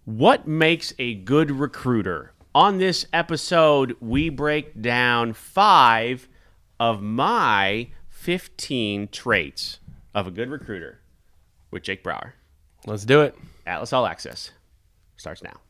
What makes a good recruiter? On this episode, we break down 5 of my 15 traits of a good recruiter with Jake Brower. Let's do it. Atlas All Access starts now.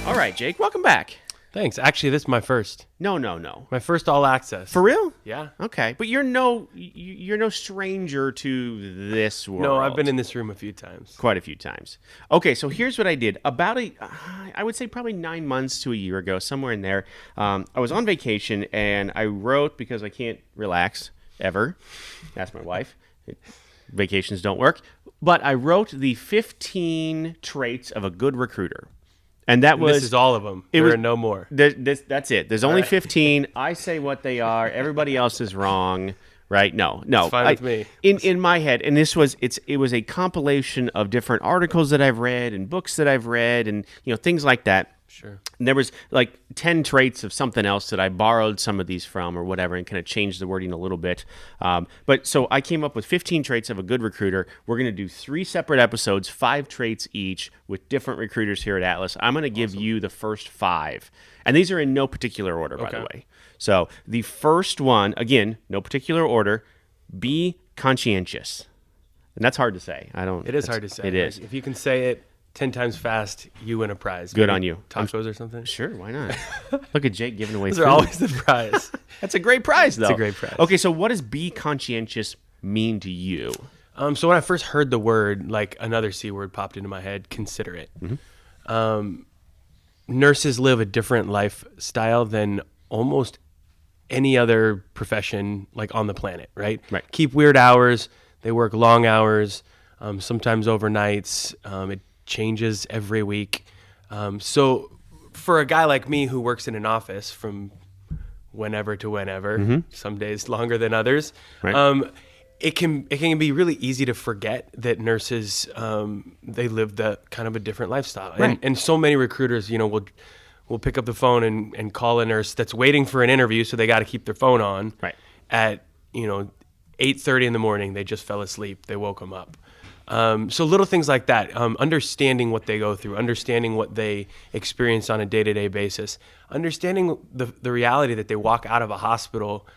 All right, Jake, welcome back. Thanks. Actually, this is my first. No. My first all access. For real? Yeah. Okay, but you're no stranger to this world. No, I've been in this room a few times. Quite a few times. Okay, so here's what I did. I would say probably 9 months to a year ago, somewhere in there, I was on vacation, and I wrote, because I can't relax ever. That's my wife. Vacations don't work. But I wrote the 15 traits of a good recruiter. And this is all of them. There are no more. That's it. There's only 15. I say what they are. Everybody else is wrong. Right? No. It's fine with me. In my head, and it was a compilation of different articles that I've read and books that I've read and things like that. Sure. And there was like 10 traits of something else that I borrowed some of these from or whatever and kind of changed the wording a little bit. But so I came up with 15 traits of a good recruiter. We're going to do 3 separate episodes, 5 traits each with different recruiters here at Atlas. I'm going to give you the first 5. And these are in no particular order, by the way. So the first one, again, no particular order, be conscientious. And that's hard to say. It is hard to say. It is. If you can say it 10 times fast, you win a prize. Good on you. Tacos or something? Sure, why not? Look at Jake giving away Those food. are always the prize. That's a great prize, though. It's a great prize. Okay, so what does be conscientious mean to you? So when I first heard the word, like another C word popped into my head, considerate. Mm-hmm. Nurses live a different lifestyle than almost any other profession like on the planet, right? Right. Keep weird hours. They work long hours, sometimes overnights. It changes every week. So for a guy like me who works in an office from whenever to whenever, mm-hmm. some days longer than others, right. It can be really easy to forget that nurses, they live the kind of a different lifestyle. Right. And so many recruiters, will pick up the phone and call a nurse that's waiting for an interview, so they got to keep their phone on. Right. At 8:30 in the morning, they just fell asleep. They woke them up. So little things like that, understanding what they go through, understanding what they experience on a day-to-day basis, understanding the reality that they walk out of a hospital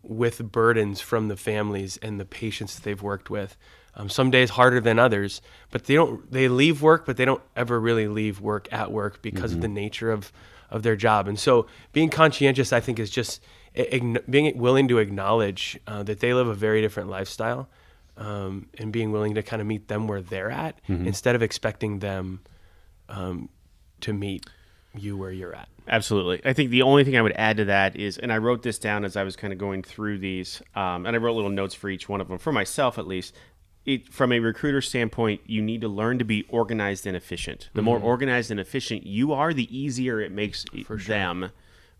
with burdens from the families and the patients that they've worked with. Some days harder than others, but they leave work, but they don't ever really leave work at work because mm-hmm. of the nature of their job. And so being conscientious, I think, is just being willing to acknowledge that they live a very different lifestyle. And being willing to kind of meet them where they're at mm-hmm. instead of expecting them to meet you where you're at. Absolutely. I think the only thing I would add to that is, and I wrote this down as I was kind of going through these, and I wrote little notes for each one of them, for myself at least. From a recruiter standpoint, you need to learn to be organized and efficient. The more organized and efficient you are, the easier it makes for them,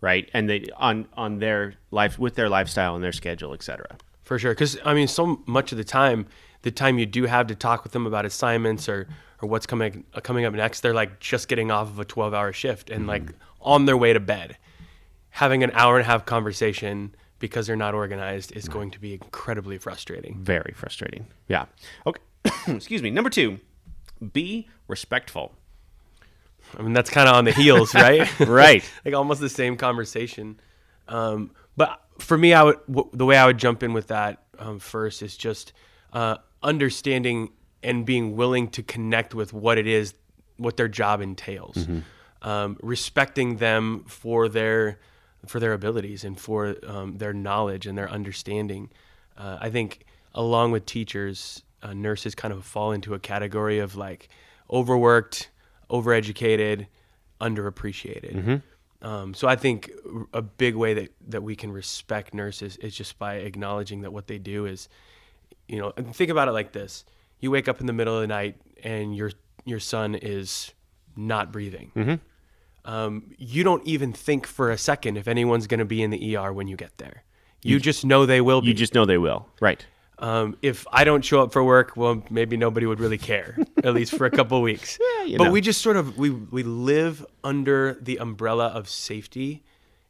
right? And they on their life, with their lifestyle and their schedule, et cetera. For sure. Because, so much of the time you do have to talk with them about assignments or what's coming up next, they're like just getting off of a 12-hour shift and like on their way to bed. Having an hour and a half conversation because they're not organized is going to be incredibly frustrating. Very frustrating. Yeah. Okay. Excuse me. Number 2, be respectful. That's kind of on the heels, right? Right. Like almost the same conversation. But for me, the way I would jump in with that first is just understanding and being willing to connect with what it is, what their job entails, mm-hmm. Respecting them for their abilities and for their knowledge and their understanding. I think along with teachers, nurses kind of fall into a category of like overworked, overeducated, underappreciated. Mm-hmm. So I think a big way that we can respect nurses is just by acknowledging that what they do is, and think about it like this. You wake up in the middle of the night and your son is not breathing. Mm-hmm. You don't even think for a second if anyone's going to be in the ER when you get there. You just know they will be. You just know they will. Right. If I don't show up for work, well, maybe nobody would really care, at least for a couple of weeks. But we just sort of, we live under the umbrella of safety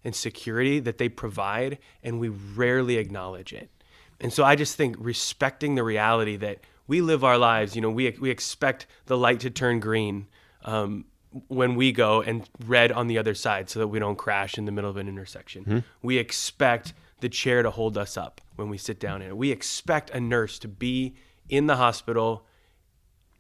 and security that they provide, and we rarely acknowledge it. And so I just think respecting the reality that we live our lives, we expect the light to turn green when we go, and red on the other side so that we don't crash in the middle of an intersection. Mm-hmm. We expect the chair to hold us up when we sit down in it. We expect a nurse to be in the hospital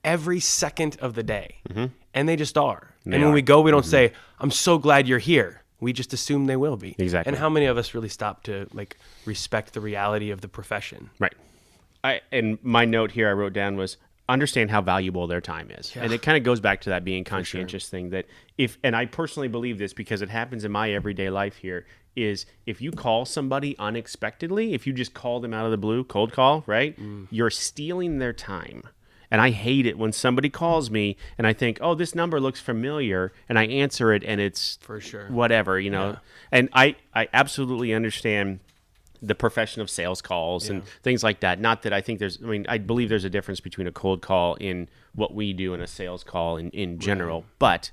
every second of the day. Mm-hmm. And they just are. When we go, we don't say, I'm so glad you're here. We just assume they will be. Exactly. And how many of us really stop to respect the reality of the profession? Right. And my note here I wrote down was, understand how valuable their time is. Yeah. And it kind of goes back to that being conscientious thing that and I personally believe this because it happens in my everyday life here, is if you call somebody unexpectedly, if you just call them out of the blue, cold call, right? You're stealing their time. And I hate it when somebody calls me and I think, oh, this number looks familiar, and I answer it and it's for sure whatever, Yeah. And I absolutely understand the profession of sales calls and things like that. Not that I think I believe there's a difference between a cold call in what we do and a sales call in general. Right. But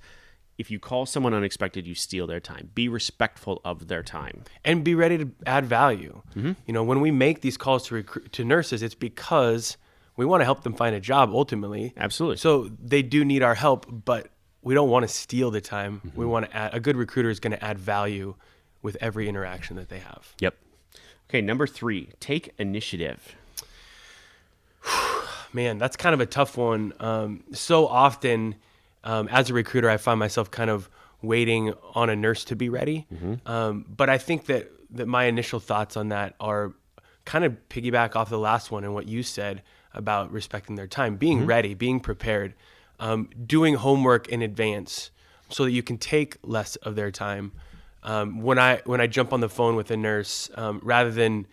if you call someone unexpected, you steal their time. Be respectful of their time. And be ready to add value. Mm-hmm. When we make these calls to nurses, it's because we want to help them find a job ultimately. Absolutely. So they do need our help, but we don't want to steal the time. Mm-hmm. We want to a good recruiter is going to add value with every interaction that they have. Yep. Okay, number 3, take initiative. Man, that's kind of a tough one. So often, as a recruiter, I find myself kind of waiting on a nurse to be ready. Mm-hmm. But I think that my initial thoughts on that are kind of piggyback off the last one and what you said about respecting their time, being ready, being prepared, doing homework in advance so that you can take less of their time. When I jump on the phone with a nurse, rather than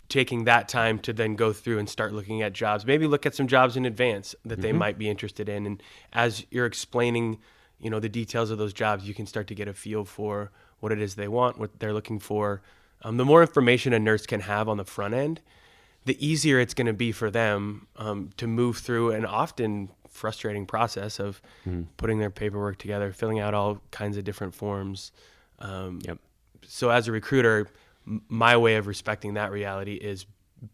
taking that time to then go through and start looking at jobs, maybe look at some jobs in advance that they might be interested in. And as you're explaining, the details of those jobs, you can start to get a feel for what it is they want, what they're looking for. The more information a nurse can have on the front end, the easier it's going to be for them to move through an often frustrating process of putting their paperwork together, filling out all kinds of different forms. So as a recruiter, my way of respecting that reality is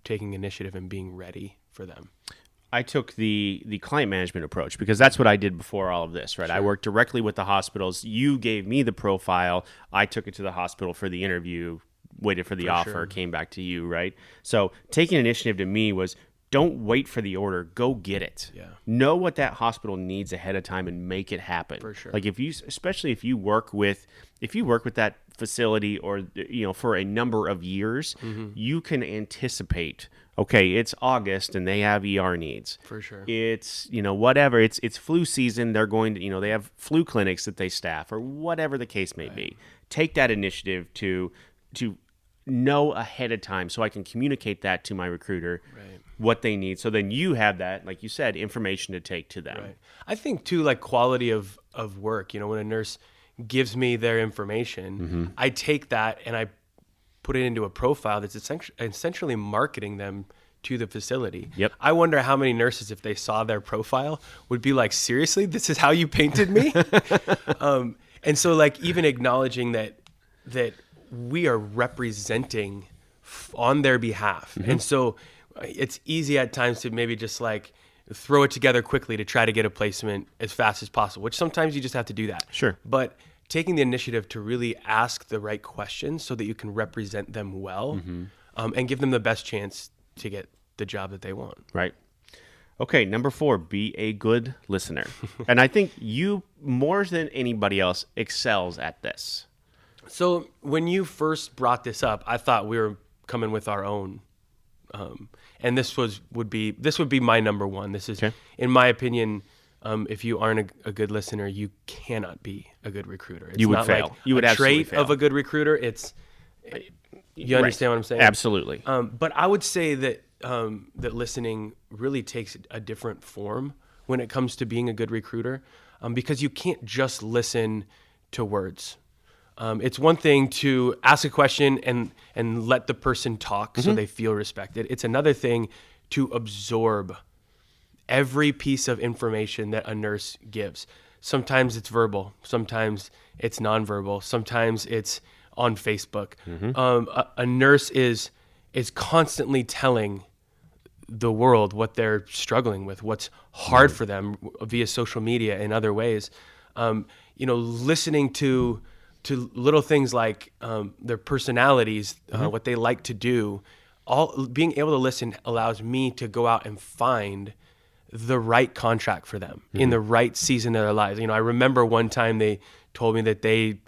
taking initiative and being ready for them. I took the client management approach because that's what I did before all of this, right? Sure. I worked directly with the hospitals. You gave me the profile. I took it to the hospital for the interview, waited for the offer, came back to you, right? So taking initiative to me was, don't wait for the order. Go get it. Yeah. Know what that hospital needs ahead of time and make it happen. For sure. Like especially if you work with that facility or for a number of years, you can anticipate. Okay, it's August and they have ER needs. For sure. It's whatever. It's flu season. They're going to they have flu clinics that they staff or whatever the case may be. Take that initiative to know ahead of time so I can communicate that to my recruiter, what they need. So then you have that, like you said, information to take to them. Right. I think too, like quality of work, when a nurse gives me their information, I take that and I put it into a profile that's essentially marketing them to the facility. Yep. I wonder how many nurses, if they saw their profile, would be like, seriously, this is how you painted me? And so even acknowledging that we are representing on their behalf. And so it's easy at times to maybe just throw it together quickly to try to get a placement as fast as possible, which sometimes you just have to do that. Sure. But taking the initiative to really ask the right questions so that you can represent them well and give them the best chance to get the job that they want. Right. Okay, number 4, be a good listener. And I think you, more than anybody else, excels at this. So when you first brought this up, I thought we were coming with our own, and this would be my number 1. This is, in my opinion, if you aren't a good listener, you cannot be a good recruiter. It's you would not fail. Like you would a absolutely trait fail. of a good recruiter. You understand what I'm saying? Absolutely. But I would say that that listening really takes a different form when it comes to being a good recruiter, because you can't just listen to words. It's one thing to ask a question and let the person talk so they feel respected. It's another thing to absorb every piece of information that a nurse gives. Sometimes it's verbal, sometimes it's nonverbal, sometimes it's on Facebook. A nurse is constantly telling the world what they're struggling with, what's hard for them via social media and other ways. Listening to little things like their personalities, what they like to do. Being able to listen allows me to go out and find the right contract for them in the right season of their lives. I remember one time they told me that they,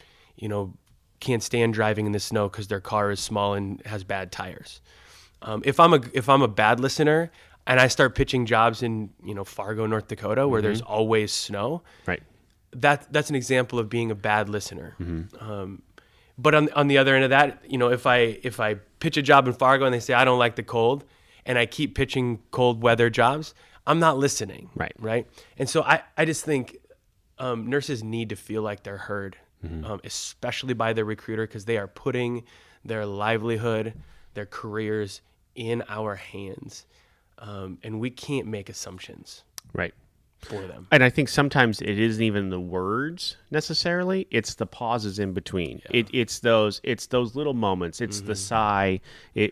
can't stand driving in the snow because their car is small and has bad tires. If I'm a bad listener and I start pitching jobs in, Fargo, North Dakota, where there's always snow, Right. That's an example of being a bad listener. But on the other end of that, if I pitch a job in Fargo and they say I don't like the cold, and I keep pitching cold weather jobs, I'm not listening. Right. And so I just think nurses need to feel like they're heard, especially by their recruiter, because they are putting their livelihood, their careers in our hands, and we can't make assumptions. Right. For them. And I think sometimes it isn't even the words necessarily; it's the pauses in between. Yeah. It's those little moments. It's the sigh.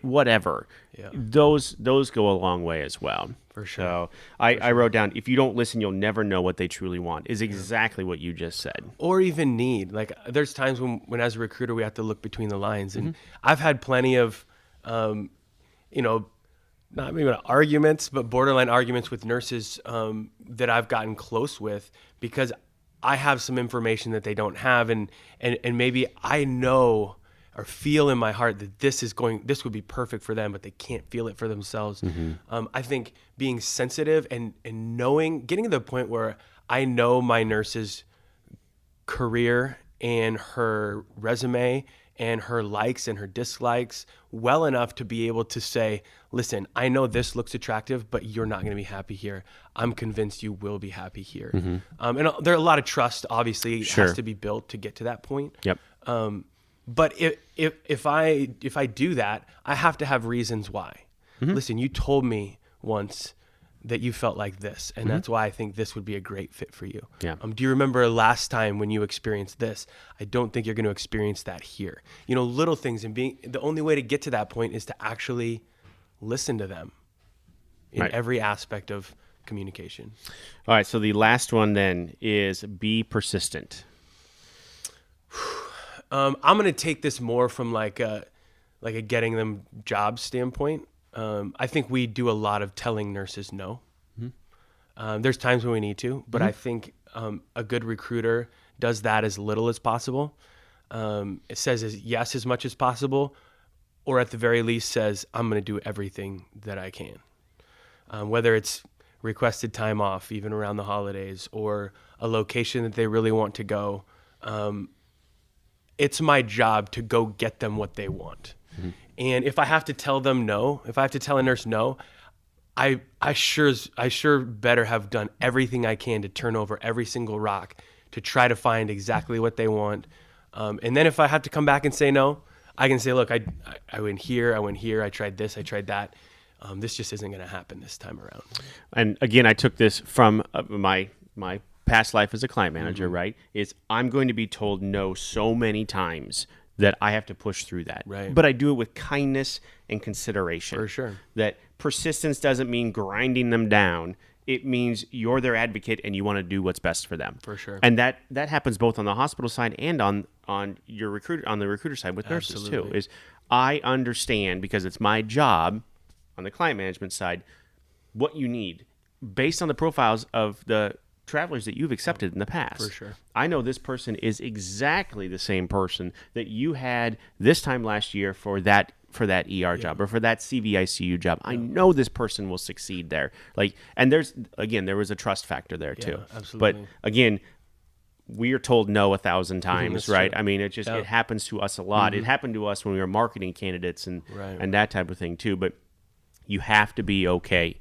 Whatever. Yeah. Those go a long way as well. For sure. So I wrote down, if you don't listen, you'll never know what they truly want. Is exactly what you just said. Or even need. Like there's times when as a recruiter we have to look between the lines, and I've had plenty of, not maybe arguments, but borderline arguments with nurses that I've gotten close with because I have some information that they don't have, and maybe I know or feel in my heart that this would be perfect for them, but they can't feel it for themselves. I think being sensitive and getting to the point where I know my nurse's career and her resume and her likes and her dislikes well enough to be able to say, listen, I know this looks attractive, but you're not going to be happy here. I'm convinced you will be happy here. And there are a lot of trust, obviously, has to be built to get to that point. Yep. But if I do that, I have to have reasons why. Listen, you told me once that you felt like this, and that's why I think this would be a great fit for you. Yeah. Do you remember last time when you experienced this? I don't think you're going to experience that here. Little things, and the only way to get to that point is to actually listen to them in every aspect of communication. All right. So the last one then is be persistent. I'm going to take this more from like a getting them jobs standpoint. I think we do a lot of telling nurses no. There's times when we need to, but I think a good recruiter does that as little as possible. It says yes as much as possible, or at the very least says, I'm going to do everything that I can. Whether it's requested time off, even around the holidays, or a location that they really want to go. It's my job to go get them what they want. And if I have to tell them no, if I have to tell a nurse no, I sure better have done everything I can to turn over every single rock to try to find exactly what they want. And then if I have to come back and say no, I can say, look, I went here, I tried this, I tried that. This just isn't going to happen this time around. And again, I took this from my past life as a client manager, right? Is I'm going to be told no so many times that I have to push through that. Right. But I do it with kindness and consideration. For sure. That persistence doesn't mean grinding them down. It means you're their advocate and you want to do what's best for them. For sure. And that happens both on the hospital side and on the recruiter side with nurses too. Is I understand, because it's my job on the client management side, what you need based on the profiles of the travelers that you've accepted in the past. For sure. I know this person is exactly the same person that you had this time last year for that ER job or for that CVICU job. I know this person will succeed there. And there was a trust factor there too. Absolutely. But again, we are told no 1,000 times, right? True. I mean, it happens to us a lot. It happened to us when we were marketing candidates and that type of thing too. But you have to be okay.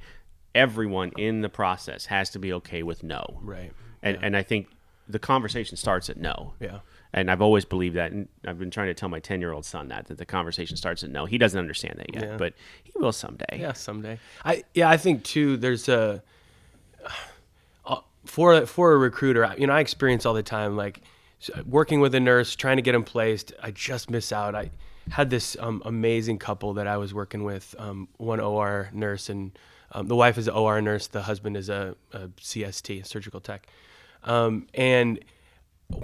Everyone in the process has to be okay with no. Right. And I think the conversation starts at no. Yeah. And I've always believed that, and I've been trying to tell my 10-year-old son that the conversation starts at no. He doesn't understand that yet, but he will someday. Yeah, someday. I think too. There's for a recruiter. I experience all the time, like working with a nurse, trying to get them placed. I just miss out. I had this amazing couple that I was working with, one OR nurse, and the wife is an OR nurse. The husband is a CST, surgical tech, and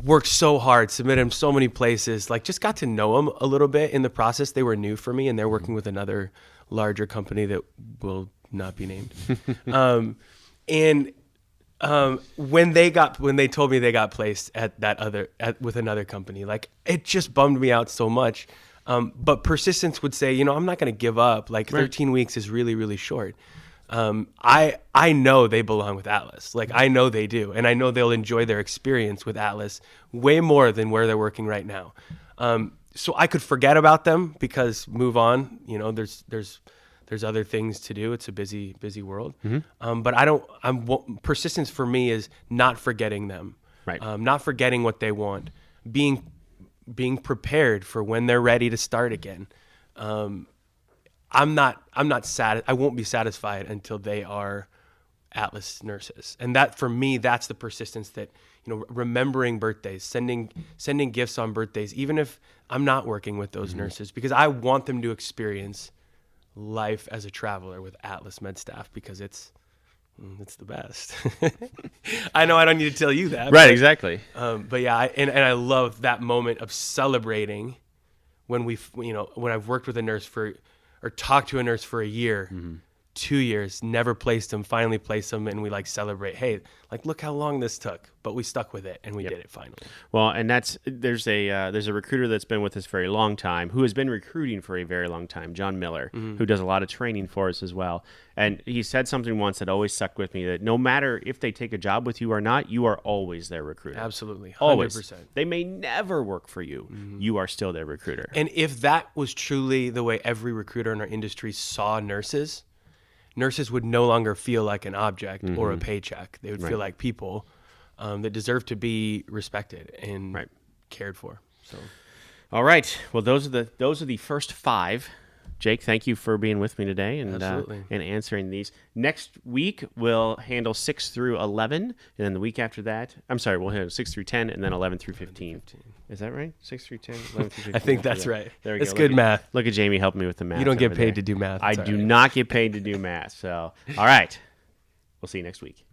worked so hard, submitted him so many places, like just got to know them a little bit in the process. They were new for me, and they're working with another larger company that will not be named. When they told me they got placed with another company, like it just bummed me out so much. But persistence would say, I'm not going to give up. Like 13 weeks is really, really short. I know they belong with Atlas. Like I know they do. And I know they'll enjoy their experience with Atlas way more than where they're working right now. So I could forget about them because move on, there's other things to do. It's a busy, busy world. Mm-hmm. But persistence for me is not forgetting them, right? Not forgetting what they want, being prepared for when they're ready to start again. I'm not sad. I won't be satisfied until they are Atlas nurses. And that, for me, that's the persistence that, remembering birthdays, sending gifts on birthdays, even if I'm not working with those nurses, because I want them to experience life as a traveler with Atlas Med staff, because it's the best. I know I don't need to tell you that. Right, but, exactly. But yeah, and I love that moment of celebrating when when I've worked with a nurse or talked to a nurse for a year, 2 years, never placed them, finally placed them, and we celebrate. Hey, look how long this took, but we stuck with it and we did it finally. Well, and there's a recruiter that's been with us for a very long time, who has been recruiting for a very long time, John Miller, who does a lot of training for us as well. And he said something once that always stuck with me, that no matter if they take a job with you or not, you are always their recruiter. Absolutely, 100%. Always. They may never work for you. You are still their recruiter. And if that was truly the way every recruiter in our industry saw nurses would no longer feel like an object or a paycheck. They would feel like people that deserve to be respected and cared for. So, all right. Well, those are the first 5. Jake, thank you for being with me today and answering these. Next week, we'll handle 6 through 11, and then the week after that, we'll handle 6 through 10, and then 11 through 15. Is that right? 6 through 10, 11 through 15? I think that's right. There we go. It's good math. Look at Jamie helping me with the math. You don't get paid to do math. I do not get paid to do math. So, all right. We'll see you next week.